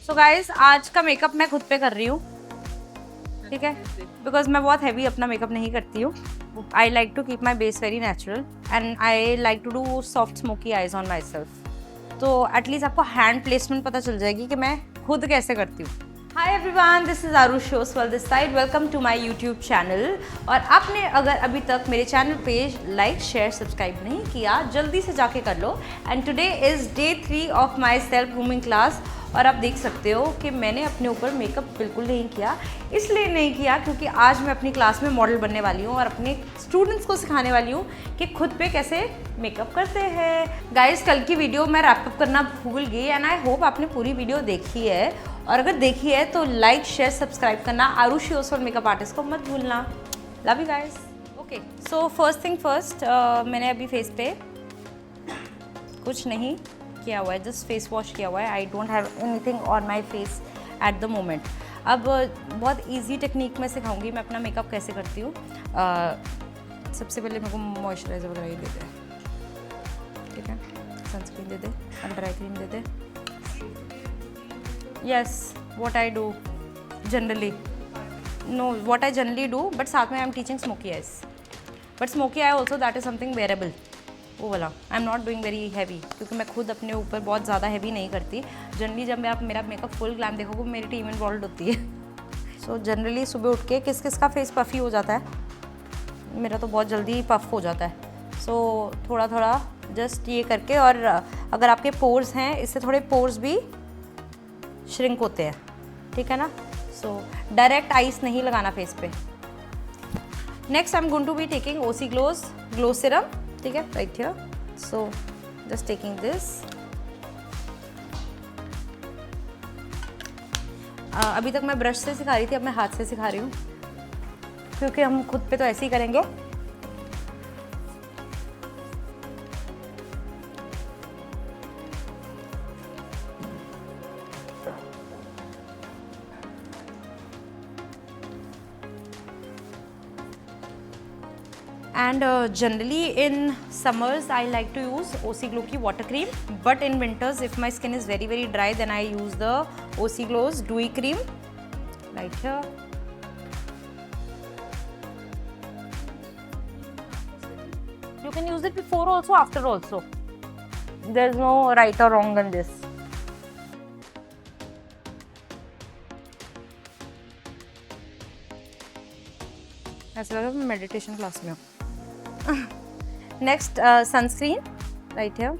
So guys आज का makeup मैं खुद पे कर रही हूँ, ठीक है, बिकॉज मैं बहुत हैवी अपना मेकअप नहीं करती हूँ. I like to keep my base very natural and I like to do soft smoky eyes on my self. तो एटलीस्ट आपको हैंड प्लेसमेंट पता चल जाएगी कि मैं खुद कैसे करती हूँ. Hi everyone, this is Arushi Oswal this side. Welcome to my YouTube channel. और आपने अगर अभी तक मेरे channel page like share subscribe नहीं किया, जल्दी से जाके कर लो. And today is day 3 of my self grooming class. और आप देख सकते हो कि मैंने अपने ऊपर मेकअप बिल्कुल नहीं किया. इसलिए नहीं किया क्योंकि आज मैं अपनी क्लास में मॉडल बनने वाली हूँ और अपने स्टूडेंट्स को सिखाने वाली हूँ कि खुद पे कैसे मेकअप करते हैं. गाइस, कल की वीडियो मैं रैपअप करना भूल गई एंड आई होप आपने पूरी वीडियो देखी है. और अगर देखी है तो लाइक शेयर सब्सक्राइब करना आरुषि ओसवाल मेकअप आर्टिस्ट को मत भूलना. Love you guys. Okay, so first thing first, मैंने अभी फेस पे कुछ नहीं किया हुआ है, जस्ट फेस वॉश किया हुआ है. I don't have anything on my face at the moment. अब बहुत ईजी टेक्निक में सिखाऊंगी मैं अपना मेकअप कैसे करती हूँ. सबसे पहले मेरे को मॉइस्चराइज़र वगैरह ही दे दे, ठीक है, sunscreen they they, under eye cream they they. Yes, what I do generally. No, what I generally do, but साथ में I am teaching smoky eyes. But smoky eye also that is something wearable. वो वाला I am not doing very heavy क्योंकि मैं खुद अपने ऊपर बहुत ज़्यादा हैवी नहीं करती. जनरली जब मैं आप मेरा मेकअप फुल ग्लैम देखोगे मेरी टीम इन्वॉल्व होती है. सो जनरली सुबह उठ के किस किस का फेस पफी हो जाता है, मेरा तो बहुत जल्दी पफ हो जाता है. सो थोड़ा थोड़ा जस्ट ये करके, और अगर आपके पोर्स हैं इससे थोड़े पोर्स भी श्रिंक होते हैं, ठीक है ना. सो डायरेक्ट आइस नहीं लगाना फेस पे. Next I am going to be taking OC glow serum, ठीक है, right here. So just taking this. अभी तक मैं ब्रश से सिखा रही थी, अब मैं हाथ से सिखा रही हूँ क्योंकि हम खुद पे तो ऐसे ही करेंगे. And generally in summers I like to use OC Glow की water cream, but in winters if my skin is very dry then I use the OC Glow's dewy cream right here. You can use it before also, after also. There's no right or wrong in this. ऐसा लग रहा है मैं meditation class में हूँ. Next, sunscreen right here.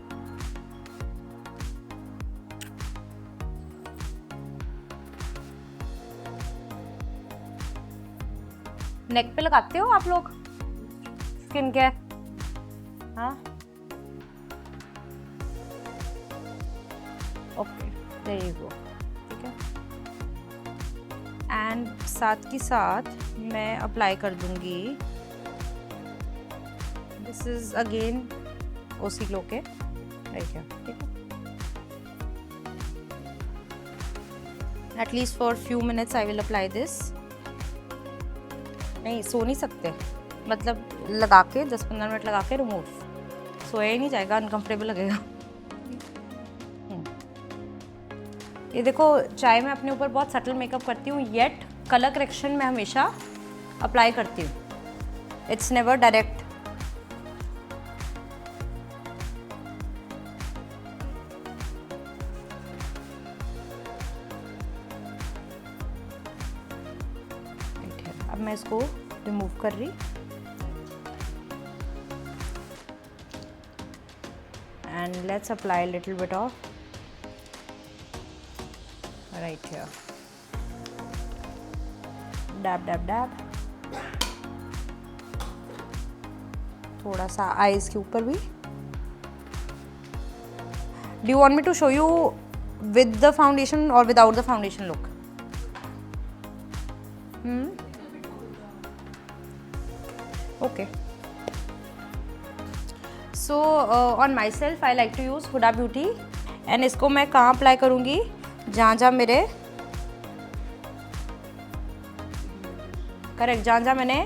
नेक पे लगाते हो आप लोग स्किन केयर? हाँ, ओके, देयर यू गो, ठीक है. एंड साथ की साथ मैं अप्लाई कर दूंगी, this is again OC glow के राइट हियर, ठीक है. At least for few minutes I will apply this. नहीं, सो नहीं सकते, मतलब लगा के 10-15 मिनट लगा के रिमूव. सोया ही नहीं जाएगा, अनकंफर्टेबल लगेगा. ये देखो, चाहे मैं अपने ऊपर बहुत सटल मेकअप करती हूँ येट कलर करेक्शन मैं हमेशा अप्लाई करती हूँ. It's never direct. अब मैं इसको रिमूव कर रही. And let's apply little bit of right here. Dab dab dab, थोड़ा सा आईज के ऊपर भी. Do you want me to show you with the foundation और without the foundation look? Okay. So on my self I like to use Huda Beauty. And इसको मैं कहाँ apply करूँगी? जहाँ जहाँ मेरे करेक्ट, जहाँ जहाँ मैंने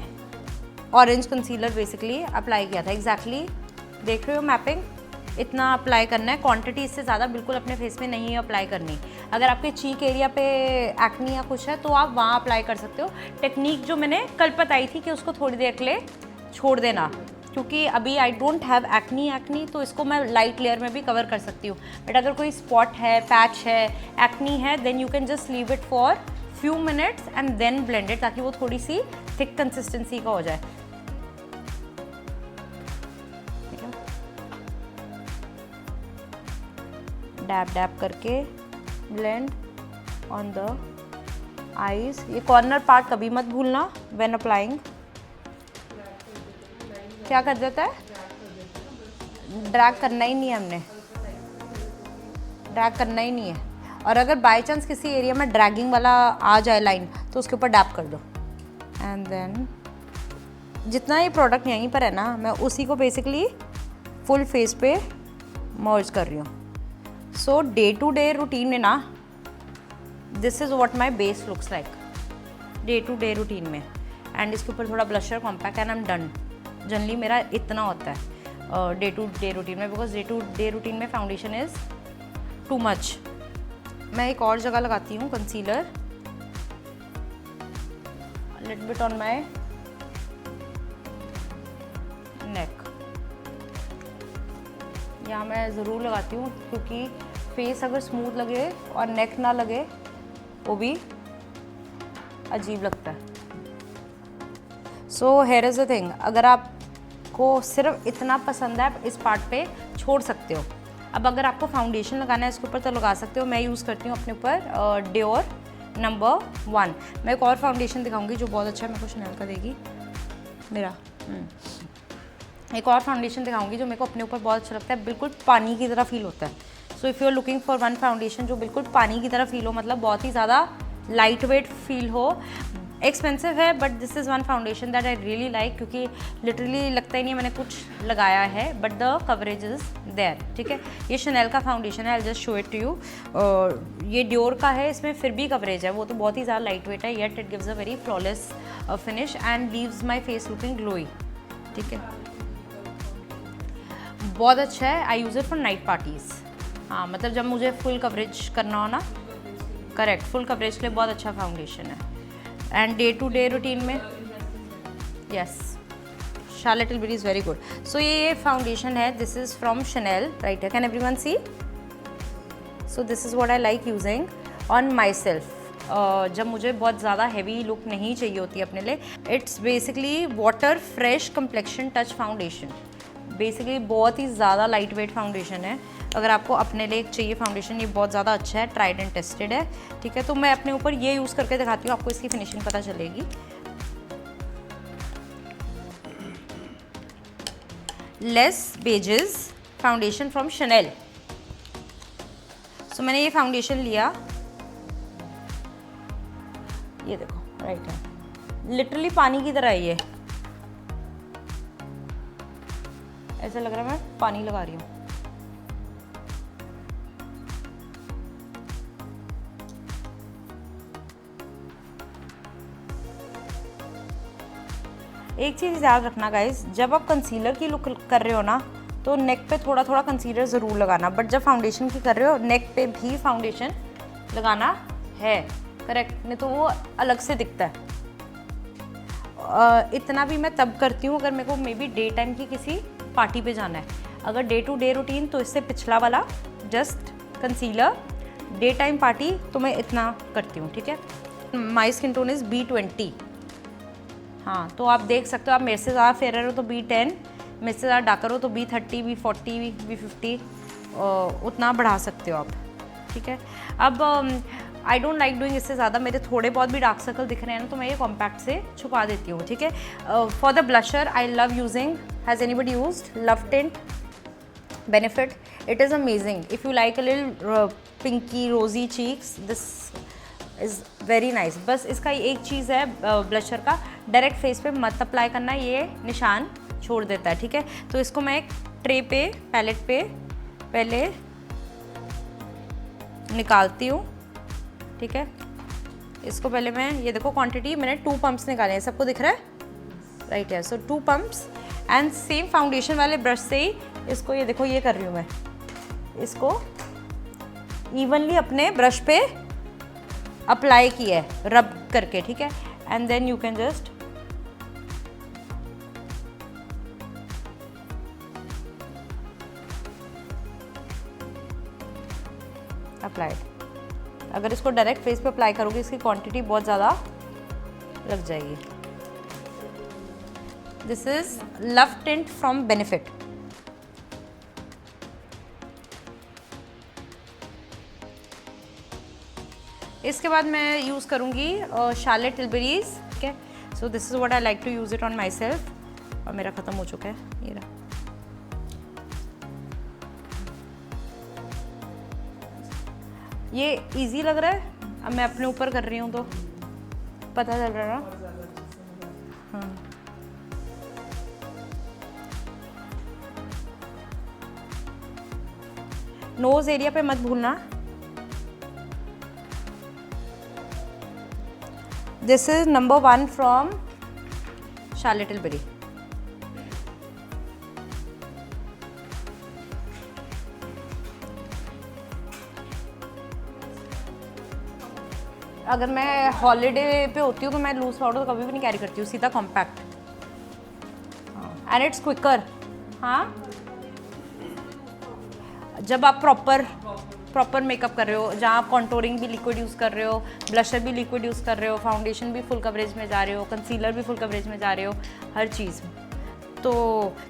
ऑरेंज कंसीलर बेसिकली अप्लाई किया था. एग्जैक्टली देख रहे हो मैपिंग, इतना अप्लाई करना है. क्वांटिटी इससे ज़्यादा बिल्कुल अपने फेस में नहीं अप्लाई करनी. अगर आपके चीक एरिया पे एक्नी या कुछ है तो आप वहाँ अप्लाई कर सकते हो। टेक्निक जो मैंने कल बताई थी कि उसको थोड़ी देर के लिए छोड़ देना, क्योंकि अभी आई डोंट हैव एक्नी तो इसको मैं लाइट लेयर में भी कवर कर सकती हूँ। बट अगर कोई स्पॉट है, पैच है, एक्नी है, then you can just leave it for few minutes and then blend it, ताकि वो थोड़ी सी थिक कंसिस्टेंसी का हो जाए। ठीक है, डैब डैब करके ब्लेंड ऑन द आईज। ये कॉर्नर पार्ट कभी मत भूलना व्हेन अप्लाइंग। क्या कर देता है? ड्रैग करना ही नहीं है, हमने ड्रैग करना ही नहीं है। और अगर बाय चांस किसी एरिया में ड्रैगिंग वाला आ जाए लाइन तो उसके ऊपर डैप कर दो। एंड देन जितना ये प्रोडक्ट यहीं पर है ना, मैं उसी को बेसिकली फुल फेस पे मर्ज कर रही हूँ। So day to day routine में ना, this is what my base looks like day to day routine में। एंड इसके ऊपर थोड़ा blusher, compact and I am done. Generally मेरा इतना होता है डे टू डे रूटीन में, because day to day routine में फाउंडेशन इज़ टू मच। मैं एक और जगह लगाती हूँ concealer, little bit on my neck. यहाँ मैं ज़रूर लगाती हूँ, क्योंकि फेस अगर स्मूथ लगे और नेक ना लगे वो भी अजीब लगता है। So here is the thing, अगर आपको सिर्फ इतना पसंद है आप इस पार्ट पे छोड़ सकते हो। अब अगर आपको फाउंडेशन लगाना है इसके ऊपर तो लगा सकते हो। मैं यूज़ करती हूँ अपने ऊपर डियोर नंबर 1। मैं एक और फाउंडेशन दिखाऊंगी जो बहुत अच्छा है, मेरे को शनेल का देगी मेरा। एक और फाउंडेशन दिखाऊंगी जो मेरे को अपने ऊपर बहुत अच्छा लगता है, बिल्कुल पानी की तरह फील होता है। So if you are looking for one foundation जो बिल्कुल पानी की तरह फील हो, मतलब बहुत ही ज़्यादा लाइट वेट फील हो, एक्सपेंसिव है but this is one foundation that I really like, क्योंकि लिटरली लगता ही नहीं मैंने कुछ लगाया है, but the coverage is there. ठीक है, ये शनेल का फाउंडेशन है, I just show it to you. ये डियोर का है, इसमें फिर भी कवरेज है, वो तो बहुत ही ज़्यादा लाइट वेट है, yet it gives a very flawless finish and leaves my face looking glowy. ठीक है, बहुत अच्छा है। I use it for night parties. हाँ, मतलब जब मुझे फुल कवरेज करना हो ना, करेक्ट, फुल कवरेज के लिए बहुत अच्छा फाउंडेशन है। And day to day routine में yes, Charlotte Tilbury is very good. So ये फाउंडेशन है, this is from Chanel, right है, can everyone see? So this is what I like using on my self. जब मुझे बहुत ज़्यादा heavy look नहीं चाहिए होती अपने लिए। It's basically water fresh complexion touch foundation. Basically बहुत ही ज़्यादा लाइट वेट फाउंडेशन है। अगर आपको अपने लिए चाहिए फाउंडेशन, ये बहुत ज़्यादा अच्छा है, ट्राइड एंड टेस्टेड है। ठीक है, तो मैं अपने ऊपर ये यूज़ करके दिखाती हूँ, आपको इसकी फिनिशिंग पता चलेगी। Les Beiges foundation from Chanel. So मैंने ये फाउंडेशन लिया, ये देखो, राइट है, लिटरली पानी की तरह है ये, ऐसा लग रहा है मैं पानी लगा रही हूँ। एक चीज़ याद रखना गाइस, जब आप कंसीलर की लुक कर रहे हो ना, तो नेक पे थोड़ा थोड़ा कंसीलर ज़रूर लगाना, बट जब फाउंडेशन की कर रहे हो नेक पे भी फाउंडेशन लगाना है, करेक्ट, नहीं तो वो अलग से दिखता है। इतना भी मैं तब करती हूँ अगर मेरे को मे बी डे टाइम की किसी पार्टी पे जाना है। अगर डे टू डे रूटीन तो इससे पिछला वाला just concealer, day time party तो मैं इतना करती हूँ। ठीक है, my skin tone is B20। हाँ, तो आप देख सकते हो, आप मेरे से ज़्यादा फेयर हो तो B10, मेरे से ज़्यादा डार्कर हो तो B30, B40, B50 उतना बढ़ा सकते हो आप। ठीक है, अब आई डोंट लाइक डूइंग इससे ज़्यादा, मेरे थोड़े बहुत भी डार्क सर्कल दिख रहे हैं ना तो मैं ये कॉम्पैक्ट से छुपा देती हूँ। ठीक है, for the blusher I love using, has anybody used love tint Benefit? It is amazing. If you like a little pinky rosy cheeks, this is very nice. बस इसका एक चीज़ है ब्लशर का, डायरेक्ट फेस पे मत अप्लाई करना, ये निशान छोड़ देता है। ठीक है, तो इसको मैं एक ट्रे पे, पैलेट पे पहले निकालती हूँ। ठीक है, इसको पहले मैं, ये देखो क्वांटिटी मैंने 2 पम्प्स निकाले हैं, सबको दिख रहा है, राइट है। सो 2 पम्प्स एंड सेम फाउंडेशन वाले ब्रश से ही इसको, ये देखो ये कर रही हूँ मैं, इसको इवनली अपने ब्रश पे अप्लाई किया है, रब करके, ठीक है। And then you can just applied. अगर इसको डायरेक्ट फेस पे अप्लाई करोगे इसकी क्वांटिटी बहुत ज़्यादा लग जाएगी। This is love tint from Benefit. इसके बाद मैं यूज़ करूँगी शार्लेट टिलबरीज, ठीक है। So this is what I like to use it on my self. और मेरा ख़त्म हो चुका है ये रहा। ये इजी लग रहा है, अब मैं अपने ऊपर कर रही हूँ तो पता चल रहा है ना। हाँ, नोज एरिया पे मत भूलना। This is number 1 from Charlotte Tilbury. अगर मैं हॉलीडे पे होती हूँ तो मैं लूज पाउडर कभी भी नहीं कैरी करती हूँ, सीधा कॉम्पैक्ट, एंड इट्स क्विकर। हाँ, जब आप प्रॉपर मेकअप कर रहे हो, जहाँ आप कॉन्टोरिंग भी लिक्विड यूज़ कर रहे हो, ब्लशर भी लिक्विड यूज़ कर रहे हो, फाउंडेशन भी फुल कवरेज में जा रहे हो, कंसीलर भी फुल कवरेज में जा रहे हो, हर चीज़ में, तो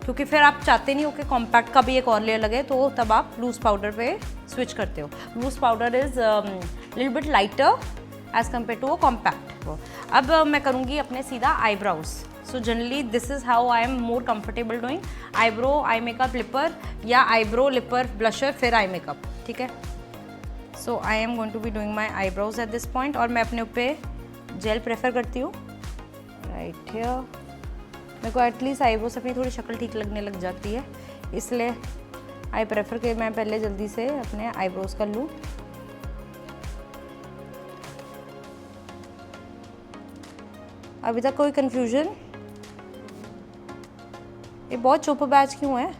क्योंकि फिर आप चाहते नहीं हो कि कॉम्पैक्ट का भी एक और लेयर लगे, तो तब आप लूज पाउडर पे स्विच करते हो। Loose powder is little bit lighter as compare to a compact. अब मैं करूँगी अपने सीधा eyebrows. So generally this is how I am more comfortable doing eyebrow, eye makeup, lipper, या आईब्रो, लिपर, ब्लशर, फिर आई मेकअप, ठीक है। So I am going to be doing my eyebrows at this point. और मैं अपने ऊपर jail prefer करती हूँ राइट हियर। मेरे को एटलीस्ट आईब्रोज अपनी थोड़ी शक्ल ठीक लगने लग जाती है, इसलिए आई प्रेफर कि मैं पहले जल्दी से अपने आईब्रोज कर लूँ। अभी तक कोई कन्फ्यूजन? ये बहुत चुप बैच क्यों है?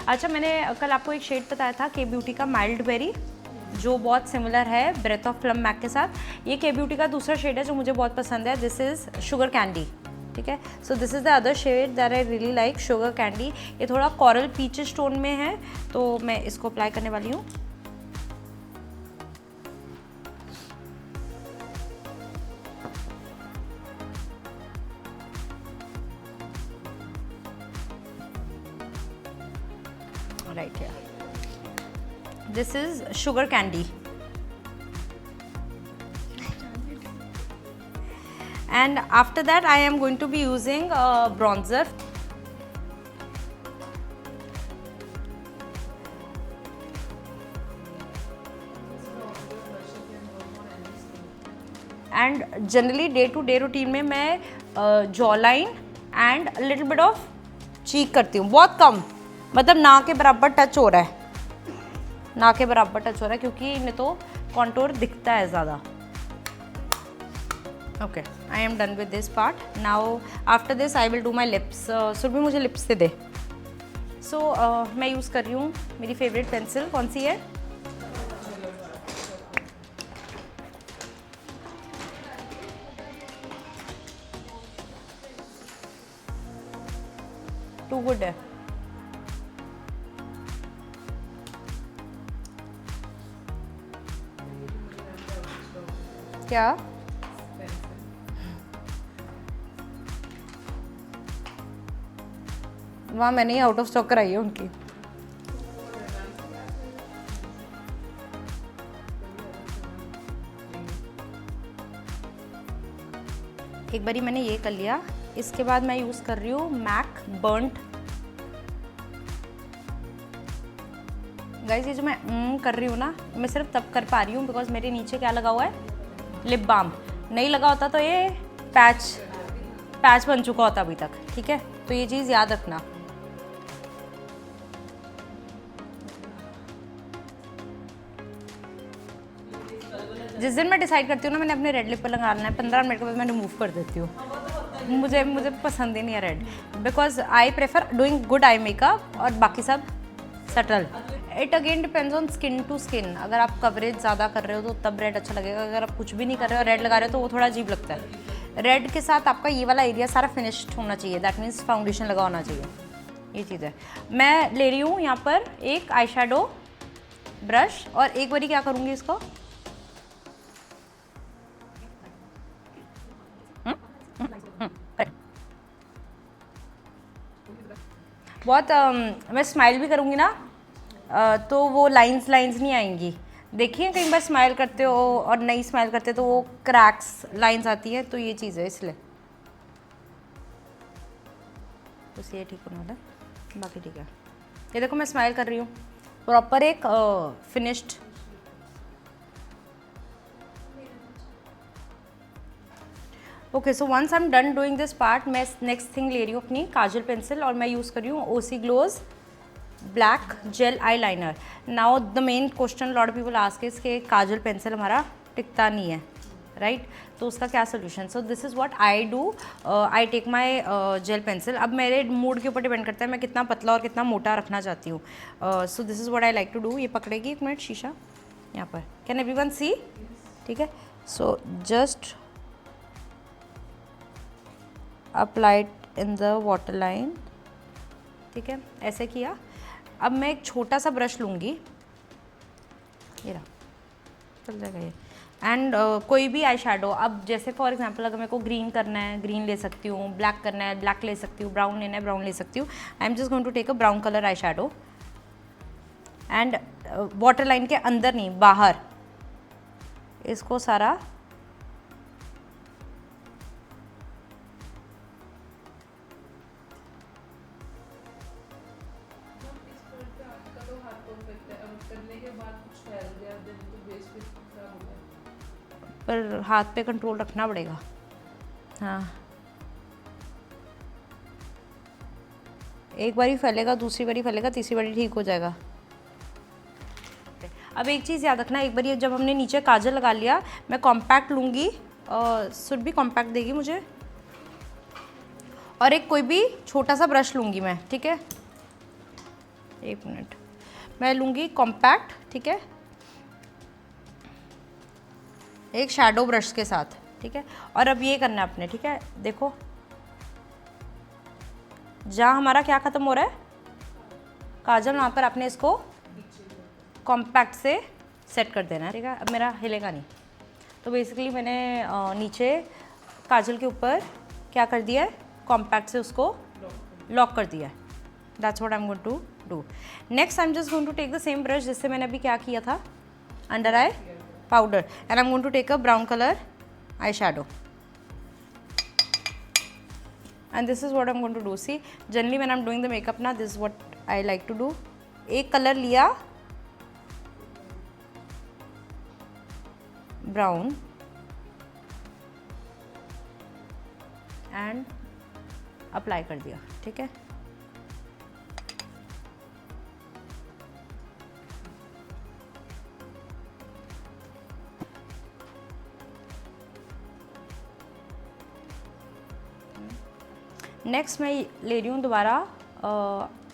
अच्छा, मैंने कल आपको एक शेड बताया था के ब्यूटी का माइल्ड बेरी, जो बहुत सिमिलर है ब्रेथ ऑफ प्लम मैक के साथ। ये के ब्यूटी का दूसरा शेड है जो मुझे बहुत पसंद है, दिस इज़ शुगर कैंडी, ठीक है। So this is the other shade that I really like, sugar candy. ये थोड़ा कॉरल पीच टोन में है, तो मैं इसको अप्लाई करने वाली हूँ। Right here. This is sugar candy. And after that I am going to be using bronzer. And generally day to day routine में मैं jawline and little bit of cheek करती हूँ, बहुत कम, मतलब ना के बराबर टच हो रहा है, ना के बराबर टच हो रहा है, क्योंकि इन्हें तो कॉन्टोर दिखता है ज़्यादा। Okay, I am done with this part. Now after this I will do my lips. Surabhi मुझे लिप्स से दे। सो मैं यूज़ कर रही हूँ मेरी फेवरेट पेंसिल, कौन सी है? टू गुड है। क्या? वहाँ मैंने ही आउट ऑफ स्टॉक कराई है उनकी। एक बारी मैंने ये कर लिया। इसके बाद मैं यूज़ कर रही हूँ मैक बर्न्ट। गाइस, ये जो मैं कर रही हूँ ना, मैं सिर्फ तब कर पा रही हूँ बिकॉज मेरे नीचे क्या लगा हुआ है, लिप बाम। नहीं लगा होता तो ये पैच बन चुका होता अभी तक, ठीक है। तो ये चीज़ याद रखना। जिस दिन मैं डिसाइड करती हूँ ना मैंने अपने रेड लिप पे लगाना है, 15 मिनट के बाद मैं रिमूव कर देती हूँ। मुझे पसंद ही नहीं है red, because I prefer doing good eye makeup और बाकी सब subtle. It again depends on skin to skin. अगर आप कवरेज ज़्यादा कर रहे हो तो तब रेड अच्छा लगेगा, अगर आप कुछ भी नहीं कर रहे हो रेड लगा रहे हो तो वो थोड़ा अजीब लगता है। रेड के साथ आपका ये वाला एरिया सारा फिनिश्ड होना चाहिए, दैट मीन्स फाउंडेशन लगा होना चाहिए, ये चीज़ है। मैं ले रही हूँ यहाँ पर एक आई शेडो ब्रश और एक बारी क्या करूँगी इसको बहुत मैं स्माइल भी करूँगी ना तो वो लाइंस नहीं आएंगी। देखिए कई बार स्माइल करते हो और नहीं स्माइल करते तो वो क्रैक्स लाइंस आती है, तो ये चीज़ है इसलिए। तो ये ठीक होने वाला है, बाकी ठीक है। ये देखो मैं स्माइल कर रही हूँ, प्रॉपर एक finished. Okay so once I am done doing this part, मैं नेक्स्ट थिंग ले रही हूँ अपनी काजल पेंसिल और मैं यूज़ कर रही हूँ OC glows black gel eye liner. Now the main question lot people ask is के काजल पेंसिल हमारा टिकता नहीं है, राइट तो उसका क्या solution. So this is what I do, I take my gel pencil. अब मेरे मूड के ऊपर डिपेंड करता है मैं कितना पतला और कितना मोटा रखना चाहती हूँ। So this is what I like to do. ये पकड़ेगी एक मिनट शीशा यहाँ पर, कैन एवरीवन सी, ठीक है। So just apply it in the water line, ठीक है, ऐसे किया। अब मैं एक छोटा सा ब्रश लूँगी, ये रहा, चल जाएगा ये। एंड कोई भी आई शेडो, अब जैसे फॉर एग्जांपल अगर मेरे को ग्रीन करना है ग्रीन ले सकती हूँ, ब्लैक करना है ब्लैक ले सकती हूँ, ब्राउन लेना है ब्राउन ले सकती हूँ। I am just going to take a brown colour eye shadow and water line के अंदर नहीं बाहर इसको सारा पर हाथ पे कंट्रोल रखना पड़ेगा। हाँ एक बारी फैलेगा, दूसरी बारी फैलेगा, तीसरी बारी ठीक हो जाएगा। अब एक चीज़ याद रखना, एक बार जब हमने नीचे काजल लगा लिया मैं कॉम्पैक्ट लूँगी, शुड भी कॉम्पैक्ट देगी मुझे, और एक कोई भी छोटा सा ब्रश लूँगी मैं, ठीक है, एक मिनट, मैं लूँगी कॉम्पैक्ट, ठीक है, एक शैडो ब्रश के साथ, ठीक है। और अब ये करना है अपने, ठीक है, देखो जहाँ हमारा क्या ख़त्म हो रहा है काजल, वहाँ पर आपने इसको कॉम्पैक्ट से सेट कर देना है, ठीक है। अब मेरा हिलेगा नहीं, तो बेसिकली मैंने नीचे काजल के ऊपर क्या कर दिया है, कॉम्पैक्ट से उसको लॉक कर दिया है। That's what I am going to do. Next I am just going to take the same brush जिससे मैंने अभी क्या किया था, under eye powder, and I'm going to take a brown color eyeshadow and this is what I'm going to do. See, generally when I'm doing the makeup now, this is what I like to do. एक colour लिया brown and apply कर दिया, ठीक है। Next मैं ले रही हूँ दोबारा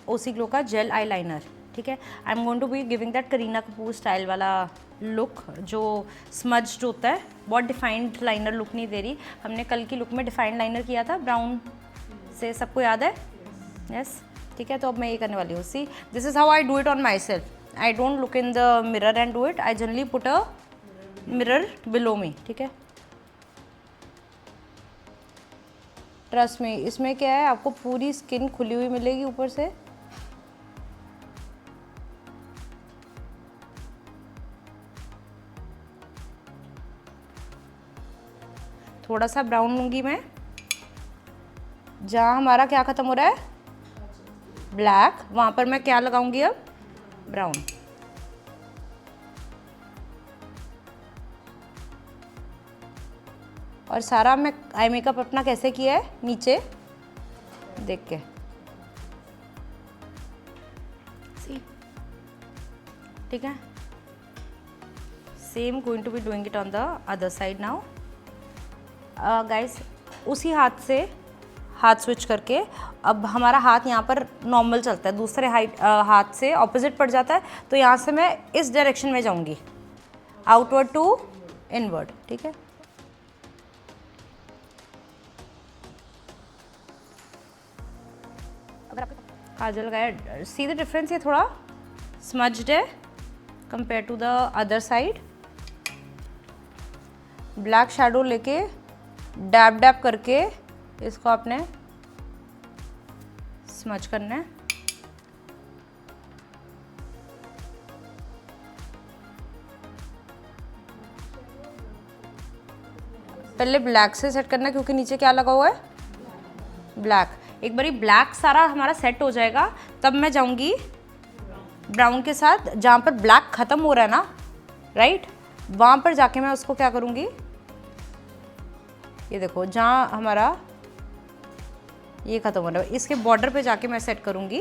ओसी ग्लो का जेल आई लाइनर, ठीक है। I am going to be giving that Kareena Kapoor style वाला लुक जो स्मज्ड होता है, बहुत डिफाइंड लाइनर लुक नहीं दे रही। हमने कल की लुक में डिफाइंड लाइनर किया था ब्राउन से, सबको याद है, यस, ठीक है। तो अब मैं ये करने वाली हूँ। See, this is how I do it on my self. I don't look in the mirror and do it, I generally put a mirror below me, ठीक है। ट्रस्ट में इसमें क्या है, आपको पूरी स्किन खुली हुई मिलेगी ऊपर से। थोड़ा सा ब्राउन लूँगी मैं, जहाँ हमारा क्या ख़त्म हो रहा है ब्लैक, वहाँ पर मैं क्या लगाऊंगी अब, ब्राउन। और सारा मैं आई मेकअप अपना कैसे किया है नीचे देख के, ठीक है। Same going to be doing it on the other side now guys. उसी हाथ से हाथ स्विच करके अब हमारा हाथ यहाँ पर नॉर्मल चलता है, दूसरे हाथ से ऑपोजिट पड़ जाता है, तो यहाँ से मैं इस डायरेक्शन में जाऊँगी, आउटवर्ड टू इनवर्ड, ठीक है। अगर आपको काजल लगाया, सी द डिफरेंस, ये थोड़ा स्मज्ड है compare to the other side. Black shadow लेके डैब डैब करके इसको आपने स्मज करना है। पहले ब्लैक से सेट करना है क्योंकि नीचे क्या लगा हुआ है, ब्लैक। एक बारी ब्लैक सारा हमारा सेट हो जाएगा तब मैं जाऊंगी ब्राउन के साथ, जहाँ पर ब्लैक ख़त्म हो रहा है ना, राइट, वहाँ पर जाके मैं उसको क्या करूँगी, ये देखो जहाँ हमारा ये ख़त्म हो रहा है, इसके बॉर्डर पे जाके मैं सेट करूँगी।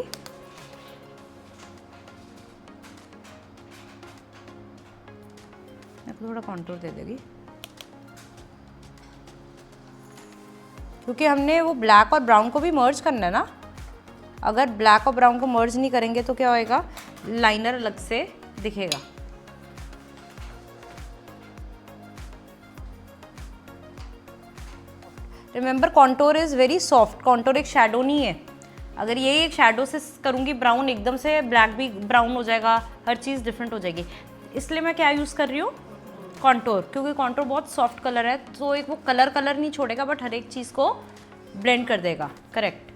मैं थोड़ा कॉन्टूर दे देगी क्योंकि हमने वो ब्लैक और ब्राउन को भी मर्ज करना है ना। अगर ब्लैक और ब्राउन को मर्ज नहीं करेंगे तो क्या होएगा, लाइनर अलग से दिखेगा। Remember contour is very soft, contour एक शैडो नहीं है। अगर ये एक शैडो से करूँगी ब्राउन, एकदम से ब्लैक भी ब्राउन हो जाएगा, हर चीज़ डिफरेंट हो जाएगी। इसलिए मैं क्या यूज़ कर रही हूँ, कॉन्टोर, क्योंकि कॉन्टोर बहुत सॉफ्ट कलर है, तो एक वो कलर नहीं छोड़ेगा बट हर एक चीज़ को ब्लेंड कर देगा, करेक्ट।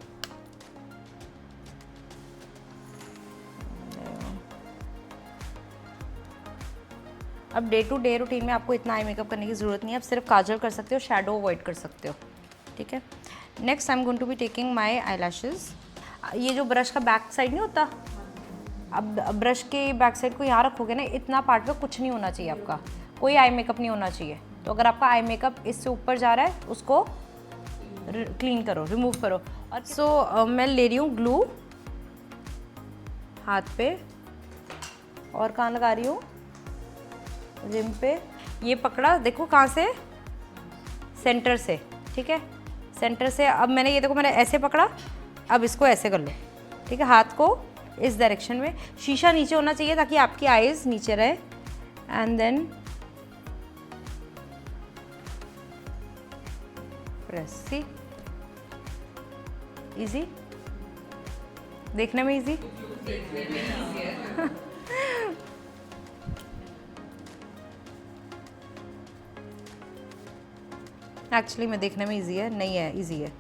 अब डे टू डे रूटीन में आपको इतना आई मेकअप करने की ज़रूरत नहीं है, आप सिर्फ काजल कर सकते हो, शैडो अवॉइड कर सकते हो, ठीक है। Next I am going to be taking my eye lashes. ये जो ब्रश का बैक साइड नहीं होता, अब ब्रश के बैक साइड को यहाँ रखोगे ना, इतना पार्ट पे कुछ नहीं होना चाहिए आपका, कोई आई मेकअप नहीं होना चाहिए। तो अगर आपका आई मेकअप इससे ऊपर जा रहा है उसको क्लीन करो, रिमूव करो। और सो मैं ले रही हूँ ग्लू हाथ पे और कहाँ लगा रही हूँ, रिम पे। ये पकड़ा देखो कहाँ से, सेंटर से, ठीक है, सेंटर से। अब मैंने ये देखो मैंने ऐसे पकड़ा, अब इसको ऐसे कर लो, ठीक है, हाथ को इस डायरेक्शन में। शीशा नीचे होना चाहिए ताकि आपकी आईज नीचे रहे। And then press, see easy, देखने में इजी एक्चुअली में देखने में इजी है, नहीं है, इजी है।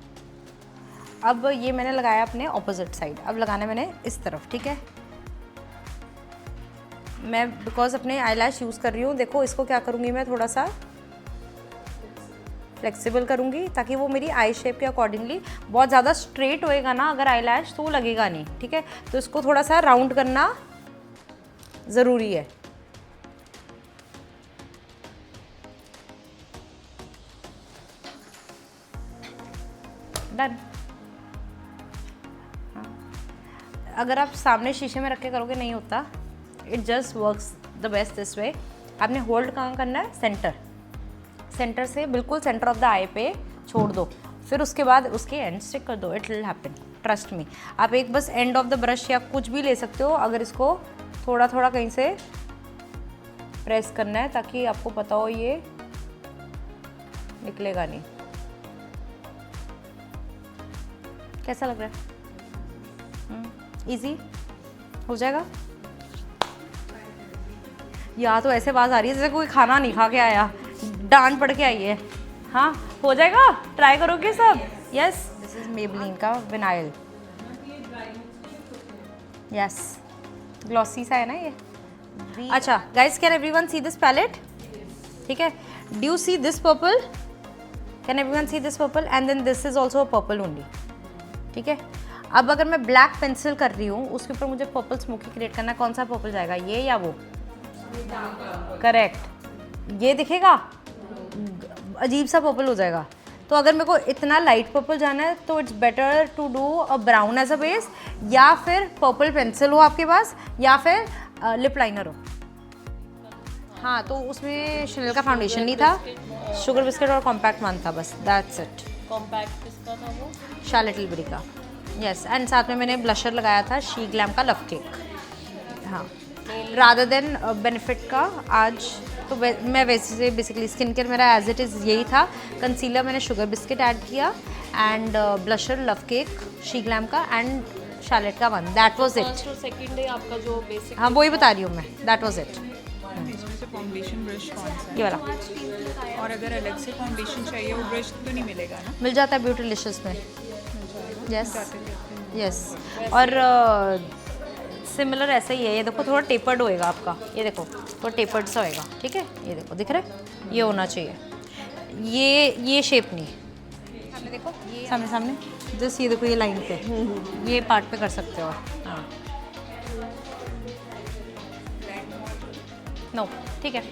अब ये मैंने लगाया अपने ऑपोजिट साइड, अब लगाना मैंने इस तरफ, ठीक है। मैं बिकॉज अपने आई लैश यूज़ कर रही हूँ, देखो इसको क्या करूँगी मैं, थोड़ा सा फ्लेक्सिबल करूँगी ताकि वो मेरी आई शेप के अकॉर्डिंगली, बहुत ज़्यादा स्ट्रेट होएगा ना अगर आई लैश तो वो लगेगा नहीं, ठीक है। तो इसको थोड़ा सा राउंड करना ज़रूरी है। डन। अगर आप सामने शीशे में रख के करोगे नहीं होता, it just works the best this way. आपने होल्ड कहाँ करना है, सेंटर, सेंटर से बिल्कुल सेंटर ऑफ द आई पे छोड़ दो, फिर उसके बाद उसके एंड स्टिक कर दो, it will happen, trust me. आप एक बस एंड ऑफ द ब्रश या कुछ भी ले सकते हो, अगर इसको थोड़ा थोड़ा कहीं से प्रेस करना है ताकि आपको पता हो ये निकलेगा नहीं। कैसा लग रहा है, इजी हो जाएगा। या तो ऐसे आवाज़ आ रही है जैसे कोई खाना नहीं खा के आया, डांट पड़ के आई है। हाँ हो जाएगा, ट्राई करोगे सब। यस, दिस इज मेबलिन का विनाइल, यस, ग्लॉसी सा है ना ये। अच्छा guys, can everyone see this palette, ठीक है। Do you see this purple, can everyone see this purple, and then this is also a purple only, ठीक है। अब अगर मैं ब्लैक पेंसिल कर रही हूँ, उसके ऊपर मुझे पर्पल स्मोकी क्रिएट करना है, कौन सा पर्पल जाएगा, ये या वो, करेक्ट, ये दिखेगा अजीब सा पर्पल हो जाएगा। तो अगर मेरे को इतना लाइट पर्पल जाना है तो it's better to do a brown as a base, या फिर पर्पल पेंसिल हो आपके पास, या फिर लिप लाइनर हो। हाँ, तो उसमें शनेल का फाउंडेशन नहीं था, शुगर बिस्किट और कॉम्पैक्ट वन था बस, दैट्स इट। कॉम्पैक्ट किसका था वो? शार्लेट टिलबरी का, यस। एंड साथ में मैंने ब्लशर लगाया था शी ग्लैम का लव केक। हाँ, रादर देन बेनिफिट का। आज तो मैं वैसे बेसिकली स्किन केयर मेरा एज इट इज़ यही था। कंसीलर मैंने शुगर बिस्किट ऐड किया, and blusher love cake she glam का, एंड शार्लेट का one, that was it. First और सेकंड डे आपका जो बेसिक, हाँ, वही बता रही हूँ मैं, दैट वाज इट। इसमें से फाउंडेशन ब्रश कौन सा ये वाला है? और अगर अलग से फाउंडेशन चाहिए वो ब्रश तो नहीं मिलेगा ना? मिल जाता है ब्यूटीलिशियस में, यस यस। और सिमिलर ऐसा ही है, ये देखो थोड़ा टेपर्ड होएगा आपका, ये देखो थोड़ा टेपर्ड सा होएगा, ठीक है। ये देखो दिख रहा है, ये होना चाहिए, ये शेप नहीं, सामने देखो, ये सामने सामने जस्ट ये देखो, ये लाइन पे, ये पार्ट पे कर सकते हो। हाँ, नो, ठीक है।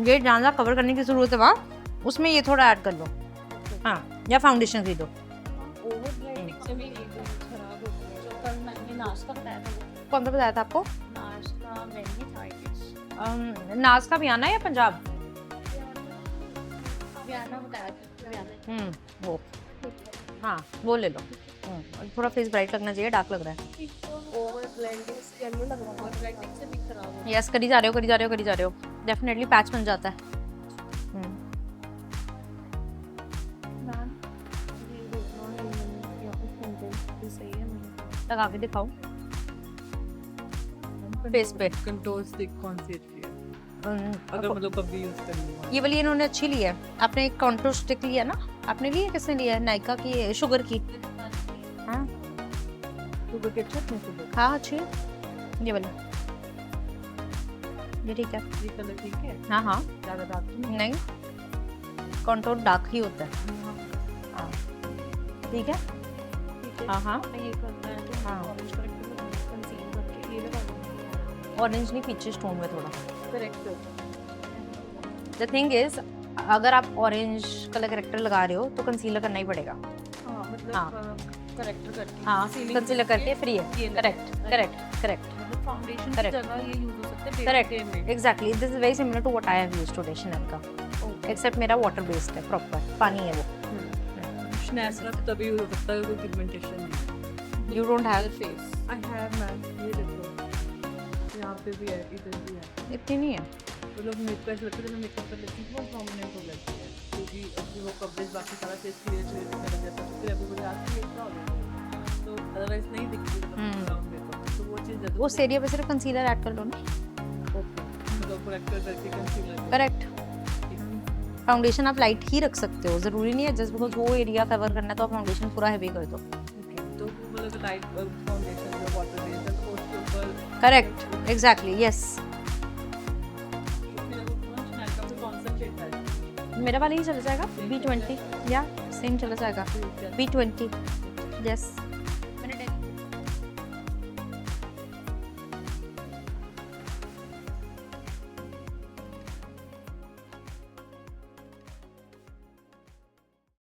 ये जहाँ कवर करने की जरूरत है वहाँ, उसमें ये थोड़ा ऐड कर लो। हाँ, या फाउंडेशन खरीदो। ओवर ब्लेंडिंग से भी एक खराब हो गया। जो कल मैंने नाश्ता बताया था वो कौन सा बताया था आपको? नाश्ता नहीं था, I guess। नाज का भी आना है या पंजाब? बयाना बताया था, बयाना। वो, हाँ वो ले लो। थोड़ा फेस ब्राइट लगना चाहिए, डार्क लग रहा है। ओवर ब्लेंडिंग से येलो लग रहा है, ओवर ब्लेंडिंग से भी खराब हो यस, करी जा रहे हो, करी जा रहे हो, करी जा रहे हो, डेफिनेटली पैच बन जाता है। लगा के दिखाओ फेस पे। कंट्रोल स्टिक कौन सी अच्छी है अगर मतलब कभी यूज करूंगा? ये वाली इन्होंने अच्छी ली है। आपने एक कंट्रोल स्टिक लिया ना, आपने ली है? किसने लिया है? नायका की, शुगर की। हाँ शुगर के अच्छे शुगर। हाँ अच्छी है ये वाली, ये ठीक है। ये कलर ठीक है? हाँ हाँ, ज्यादा डार्क नहीं, कंट्रोल डार्क ही होता है। हाँ ठीक है। हाँ हाँ, ये करना है तो हाँ। ऑरेंज करके कंसील करके ये लगा दूंगी। ऑरेंज नहीं, पीछे स्टोन में थोड़ा। करेक्टर द थिंग इज अगर आप ऑरेंज कलर करेक्टर लगा रहे हो तो कंसीलर करना ही पड़ेगा. हाँ मतलब हाँ. करेक्टर करके हाँ Concealing कंसीलर करके फ्री है. ये करेक्ट करेक्ट करेक्ट मतलब फाउंडेशन की Correct. जगह ये यूज हो सकता है करेक्ट day में. Exactly this is very similar to what I have used to Chanel का, एक्सेप्ट मेरा वाटर बेस्ड है, प्रॉपर पानी है वो. नेचुरल तभी हो सकता है कोई पिगमेंटेशन नहीं. You don't have face I have ma'am ये देखो यहाँ पे भी है इधर भी है. इतनी नहीं है. तो लोग मेकअप ऐसे लगता है जब मैं मेकअप कर लेती हूँ बहुत प्रोमिनेंट हो जाती है क्योंकि अभी वो कवरेज बाकी सारा फेस क्लियर दिखने लग जाता है तो फिर अभी मुझे आज भी एक्स्ट्रा हो जाता है तो अदरवाइज नहीं दिखती मेकअप तो वो चीज़ ज़्यादा उस एरिया पे सिर्फ कंसीलर ऐड कर लो ना. मतलब करेक्टर करके कंसीलर करेक्ट. फाउंडेशन आप लाइट ही रख सकते हो, जरूरी नहीं है जस्ट बिकॉज वो एरिया कवर करना है तो आप फाउंडेशन पूरा हैवी कर दो. तो वो मतलब लाइट फाउंडेशन जो वाटर बेस्ड है तो उसके ऊपर करेक्ट एग्जैक्टली यस. कॉन्सेंट्रेट है मेरा वाला ही चला जाएगा B20 या सेम चला जाएगा B20 यस.